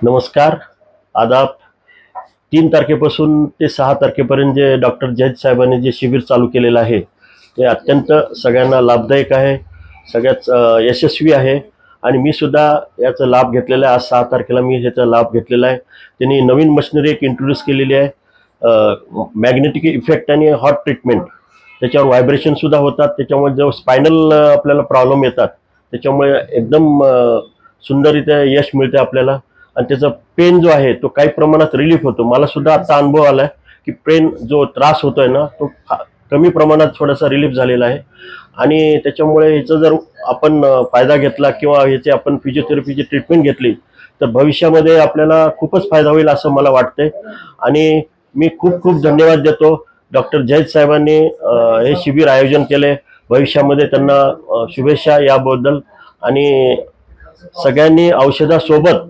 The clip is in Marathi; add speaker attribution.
Speaker 1: नमस्कार, आदाब. 3 तारखेपासून ते 6 तारखेपर्यंत जे डॉक्टर जैद साहेबांनी जे शिबिर चालू केलेलं आहे ते अत्यंत सगळ्यांना लाभदायक आहे, सगळ्यात यशस्वी आहे आणि मी सुद्धा याचा लाभ घेतलेला आहे. आज 6 तारखेला मी ह्याचा लाभ घेतलेला आहे. त्यांनी नवीन मशिनरी एक इंट्रोड्यूस केलेली आहे, मॅग्नेटिक इफेक्ट आणि हॉट ट्रीटमेंट. त्याच्यावर व्हायब्रेशनसुद्धा होतात. त्याच्यामुळे जो स्पायनल आपल्याला प्रॉब्लेम येतात त्याच्यामुळे एकदम सुंदररित्या यश मिळते आपल्याला आणि त्याचा पेन जो आहे तो काही प्रमाणात रिलीफ होतो. मला सुद्धा आता अनुभव आला आहे की पेन जो त्रास होतोय ना तो कमी प्रमाणात थोडासा रिलीफ झालेला आहे आणि त्याच्यामुळे ह्याचा जर आपण फायदा घेतला किंवा ह्याची आपण फिजिओथेरपीची ट्रीटमेंट घेतली तर भविष्यामध्ये आपल्याला खूपच फायदा होईल असं मला वाटतंय. आणि मी खूप खूप धन्यवाद देतो डॉक्टर जैद साहेबांनी हे शिबिर आयोजन केले. भविष्यामध्ये त्यांना शुभेच्छा याबद्दल. आणि सगळ्यांनी औषधासोबत